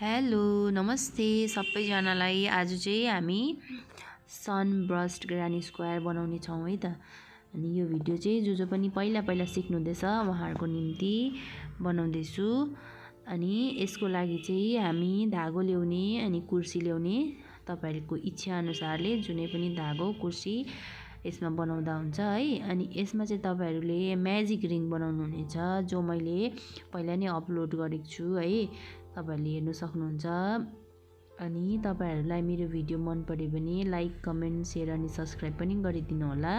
Hello नमस्ते सबैजनालाई। आज चाहिँ हामी सनब्रस्ट ग्रानी स्क्वायर बनाउने छौँ है त। अनि यो भिडियो चाहिँ जो पनि पहिला सिक्नुहुँदैछ उहाँहरूको निम्ति बनाउँदैछु। अनि यसको लागि चाहिँ हामी धागो ल्याउने अनि कुर्सी ल्याउने, तपाईहरुको इच्छा अनुसारले जुनै पनि धागो कुर्सी यसमा बनाउँदा हुन्छ है। अनि यसमा चाहिँ तपाईहरुले म्याजिक रिङ बनाउनु हुनेछ, जो मैले पहिला नै अपलोड गरेको छु है, तपाईहरुले हेर्न सक्नुहुन्छ। अनि तपाईहरुलाई मेरो भिडियो मन पर्यो भने लाइक कमेन्ट शेयर अनि सब्स्क्राइब पनि गरिदिनु होला।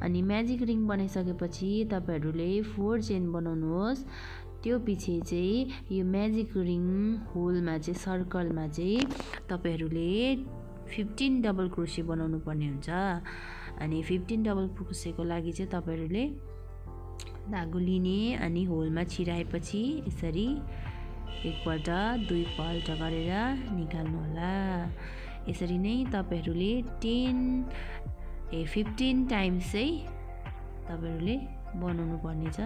अनि म्याजिक रिङ बनाइसकेपछि तपाईहरुले 4 चेन बनाउनुहोस्। त्यो पछि चाहिँ यो म्याजिक रिङ होलमा चाहिँ सर्कलमा चाहिँ तपाईहरुले 15 डबल क्रोशे बनाउनु पर्ने हुन्छ। अनि 15 डबल क्रोशेको लागि चाहिँ तपाईहरुले धागो लिने अनि होलमा छिराएपछि यसरी एकपल्ट दुईपल्ट गरेर निकाल्नु होला। यसरी नै तपाईहरुले 15 टाइम्स चाहिँ तपाईहरुले बनाउनु पर्ने छ।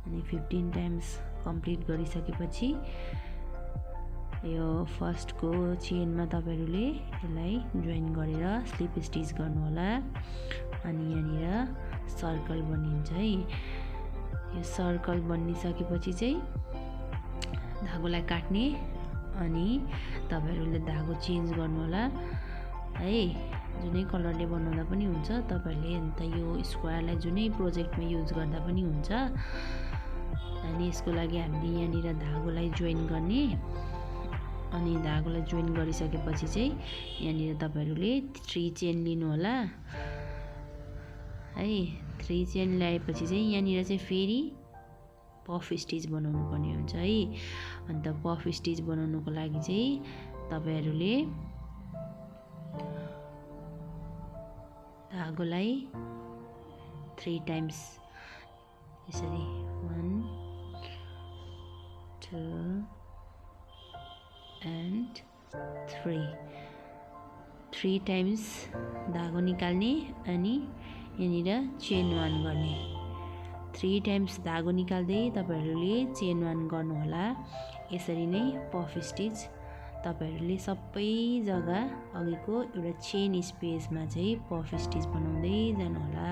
अनि 15 टाइम्स कम्प्लिट गरिसकेपछि यो फर्स्ट को चेनमा तपाईहरुले यसलाई जोइन गरेर स्लिप स्टिच गर्नु होला। अनि यहाँनिर सर्कल बनिन्छ है। यो सर्कल बनिसकेपछि चाहिँ धागोलाई काट्ने अनि तपाईहरुले धागो चेन्ज गर्नु होला है। जुनै कलरले बनाउँदा पनि हुन्छ, तपाईहरुले अन्त यो स्क्वायरलाई जुनै प्रोजेक्टमा युज गर्दा पनि हुन्छ। अनि यसको लागि हामीले यहाँनिर धागोलाई जोइन गर्ने। अनि धागोलाई जोइन गरिसकेपछि चाहिँ यहाँनिर तपाईहरुले 3 चेन लिनु होला है। 3 चेन ल्याएपछि चाहिँ यहाँनिर चाहिँ फेरि पफ स्टिच बनाउनु पर्ने हुन्छ है। अन्त पफ स्टिच बनाउनुको लागि चाहिँ तपाईहरुले धागोलाई 3 टाइम्स यसरी 1 2 and 3 टाइम्स धागो निकाल्ने अनि यहाँनिर चेन 1 गर्ने। 3 टाइम्स धागो निकाल्दै तपाईहरुले चेन 1 गर्नु होला। यसरी नै पफ स्टिच तपाईहरुले सबै जग्गा अघिको एउटा चेन स्पेसमा चाहिँ पफ स्टिच बनाउँदै जानु होला।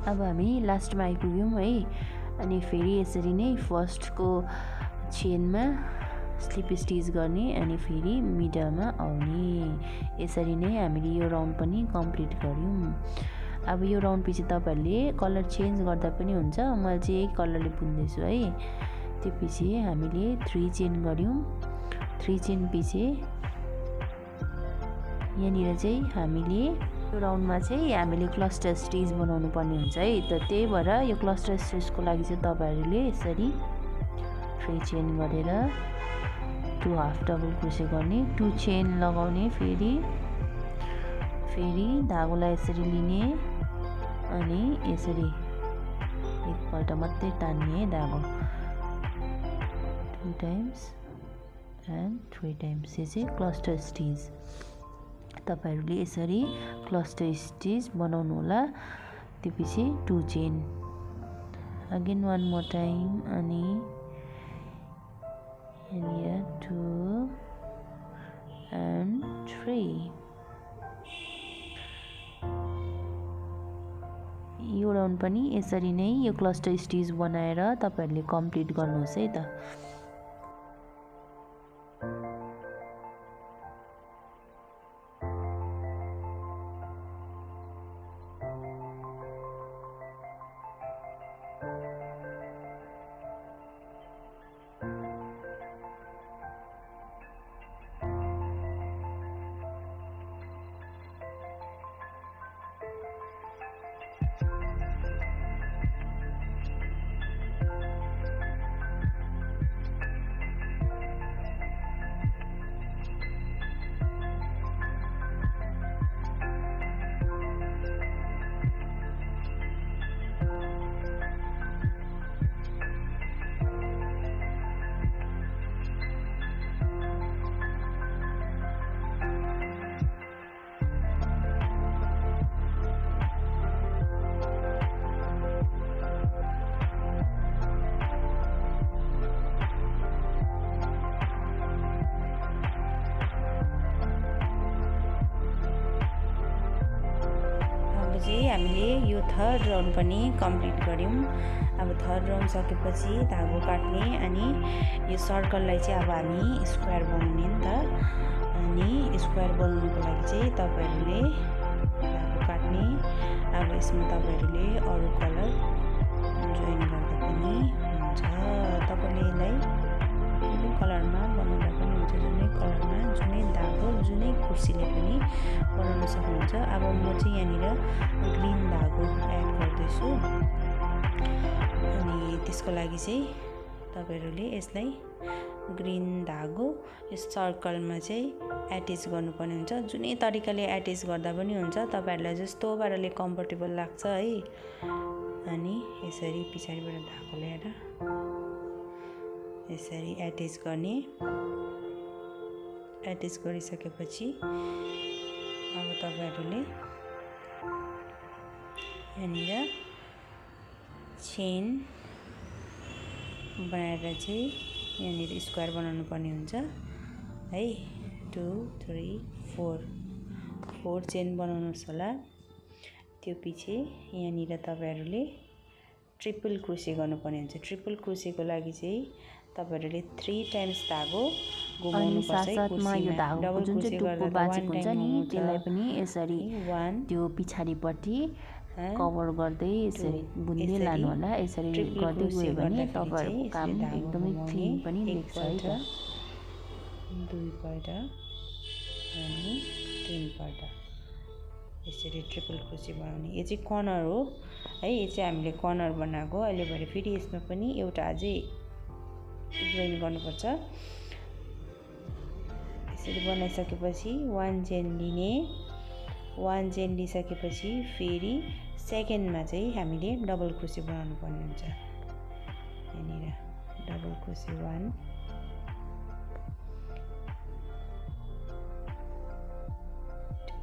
अब हामी लास्टमा आइपुग्यौँ है। अनि फेरि यसरी नै फर्स्टको चेनमा स्लिप स्टिच गर्ने अनि फेरि मिडलमा आउने। यसरी नै हामीले यो राउन्ड पनि कम्प्लिट गर्यौँ। अब यो राउन्ड पछि तपाईहरुले कलर चेन्ज गर्दा पनि हुन्छ। मैले चाहिँ यही कलरले बुन्दैछु है। त्यो पछि हामीले 3 चेन गर्यौँ। 3 चेन पछि यहाँनिर चाहिँ हामीले यो राउन्डमा चाहिँ हामीले क्लस्टर स्टिच बनाउनु पर्ने हुन्छ है। त त्यही भएर यो क्लस्टर स्टिचको लागि चाहिँ तपाईहरुले यसरी 3 चेन गरेर 2 हाफ डबल क्रोशे गर्ने, 2 चेन लगाउने, फेरि धागोलाई यसरी लिने अनि यसरी एकपल्ट मात्रै तान्ने धागो 2 टाइम्स एन्ड 3 टाइम्स। यो चाहिँ क्लस्टर स्टिच। तपाईहरुले यसरी क्लस्टर स्टिच बनाउनु होला। त्यसपछि 2 चेन अगेन 1 मोर टाइम अनि यहाँनिर 2 एन्ड 3। यो राउन्ड पनि यसरी नै यो क्लस्टर स्टिच बनाएर तपाईहरुले कम्प्लिट गर्नुहोस् है त। हामीले यो थर्ड राउन्ड पनि कम्प्लिट गर्यौं। अब थर्ड राउन्ड सकेपछि धागो काट्ने अनि यो सर्कललाई चाहिँ अब हामी स्क्वायर बनाउने नि त। अनि स्क्वायर बनाउनुको लागि चाहिँ तपाईहरुले धागो काट्ने। अब यसमा तपाईहरुले अरु कलर जोइन गर्दा पनि हुन्छ। तपाईले यसलाई कुनै कलरमा बनाउँदा पनि हुन्छ, जुनै कलरमा, जुनै धागो, जुनै कुर्सीले पनि बनाउन सक्नुहुन्छ। अब म चाहिँ यहाँनिर ग्रीन धागो एड गर्दैछु अनि त्यसको लागि चाहिँ तपाईहरुले यसलाई ग्रीन धागो यस सर्कलमा चाहिँ एट्याच गर्नुपर्ने हुन्छ। जुनै तरिकाले एट्याच गर्दा पनि हुन्छ, तपाईहरुलाई जस्तो पाराले कम्फर्टेबल लाग्छ है। अनि यसरी पछाडीबाट धागो ल्याएर यसरी एट्याच गर्ने। एट्याच गरिसकेपछि अब तपाईहरुले यहाँनिर चेन बनाएर चाहिँ यहाँनिर स्क्वायर बनाउनु पर्ने हुन्छ है। 2 3 4 चेन बनाउनुहोस् होला। त्यो पछि यहाँनिर तपाईहरुले ट्रिपल क्रोशे गर्नुपर्ने हुन्छ। ट्रिपल क्रोशेको लागि चाहिँ तपाईहरुले 3 टाइम्स धागो घुमाउनु पर्छ। साथमा यो धागोको जुन चाहिँ टुप्पो बाँचेको हुन्छ नि त्यसलाई पनि यसरी त्यो पछाडीपट्टि कभर गर्दै यसरी बुन्दै लानु होला। यसरी गर्दै गयो भने तपाईहरुको काम एकदमै क्लिन पनि देख्छ है त। 2 पल्ट अनि 3 पल्ट यसरी ट्रिपल क्रोशे बनाउने। यो चाहिँ कर्नर हो है। यो चाहिँ हामीले कर्नर बनाएको। अहिले भरे फेरि यसमा पनि एउटा अझै जोइन गर्नुपर्छ। यसरी बनाइसकेपछि 1 चेन लिने। 1 चेन लिइसकेपछि फेरि सेकेन्डमा चाहिँ हामीले डबल क्रोशे बनाउनु पर्ने हुन्छ। यहाँनिर डबल क्रोशे 1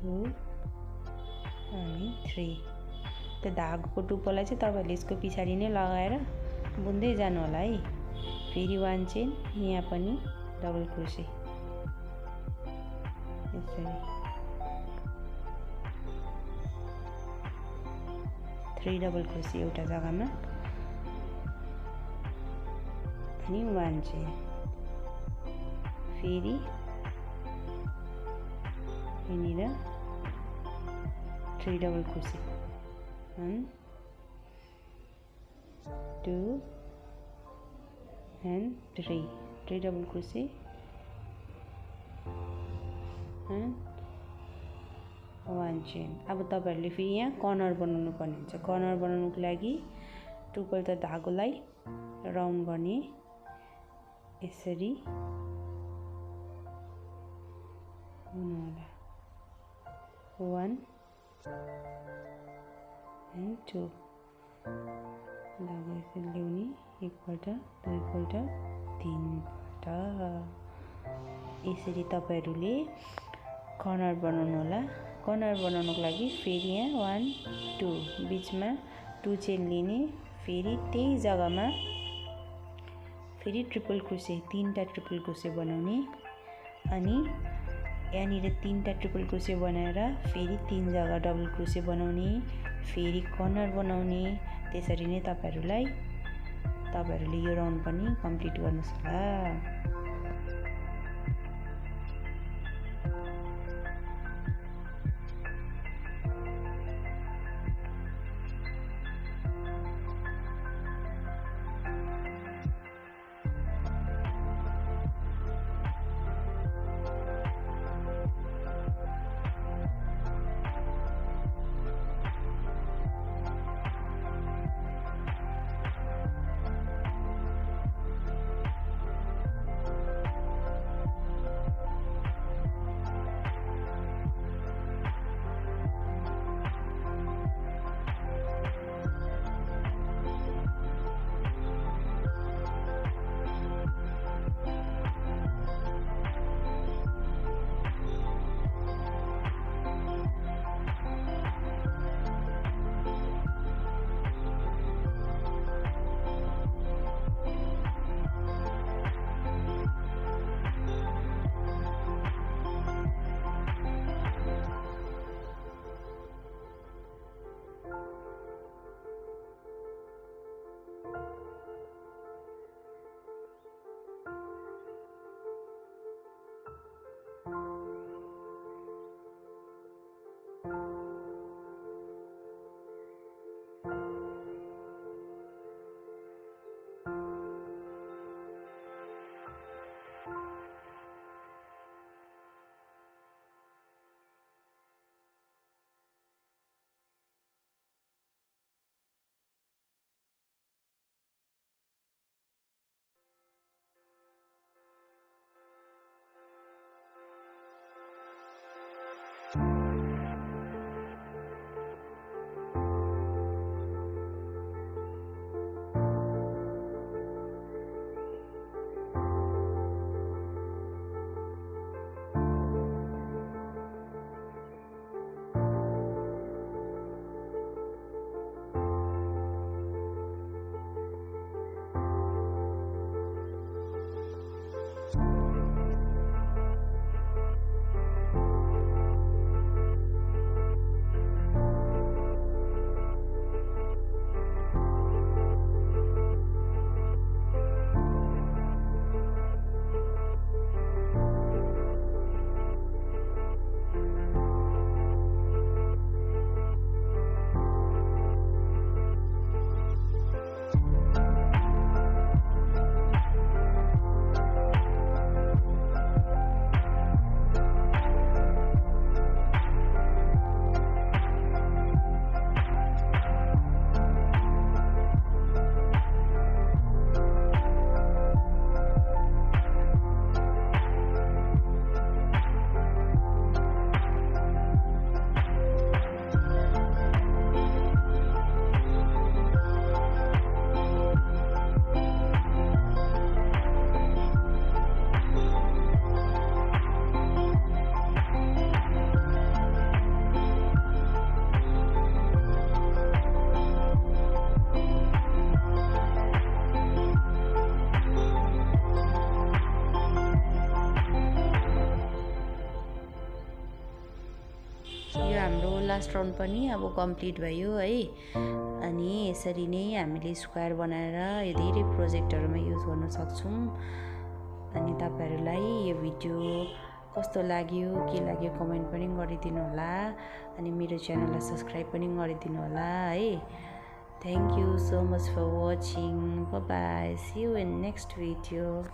2 अनि 3। त्यो धागोको टुप्पोलाई चाहिँ तपाईहरुले यसको पछाडी नै लगाएर बुन्दै जानु होला है। फेरि 1 चेन, यहाँ पनि डबल क्रोशे यसरी 3 डबल क्रोसे एउटा जग्गामा अनि 1 चेन फेरि यहाँनिर 3 double crochet 1 2 and 3 double crochet and 1 chain. अब तपाईहरुले फेरि यहाँ कर्नर बनाउनु पर्ने हुन्छ। कर्नर बनाउनुको लागि टुपल्ट धागोलाई राउन्ड गर्ने यसरी हुनुहोला 1 and 2 धागो यसरी ल्याउने एकपल्ट दुईपल्ट तीनपल्ट यसरी तपाईहरुले कर्नर बनाउनु होला। कर्नर बनाउनको लागि फेरि यहाँ 1 2 बीचमा 2 चेन लिने फेरि त्यही जग्गामा फेरि ट्रिपल क्रोसे 3टा ट्रिपल क्रोसे बनाउने अनि यहाँनिर 3टा ट्रिपल क्रोसे बनाएर फेरि 3 जग्गा डबल क्रोसे बनाउने फेरि कर्नर बनाउने। त्यसरी नै तपाईहरुले यो राउन्ड पनि कम्प्लिट गर्नुस् होला। यो हाम्रो लास्ट राउन्ड पनि अब कम्प्लिट भयो है। अनि यसरी नै हामीले स्क्वायर बनाएर यो धेरै प्रोजेक्टहरूमा युज गर्न सक्छौँ। अनि तपाईहरूलाई यो भिडियो कस्तो लाग्यो के लाग्यो कमेन्ट पनि गरिदिनु होला। अनि मेरो च्यानललाई सब्सक्राइब पनि गरिदिनु होला है। Thank you so much for watching. Bye bye. See you in next video.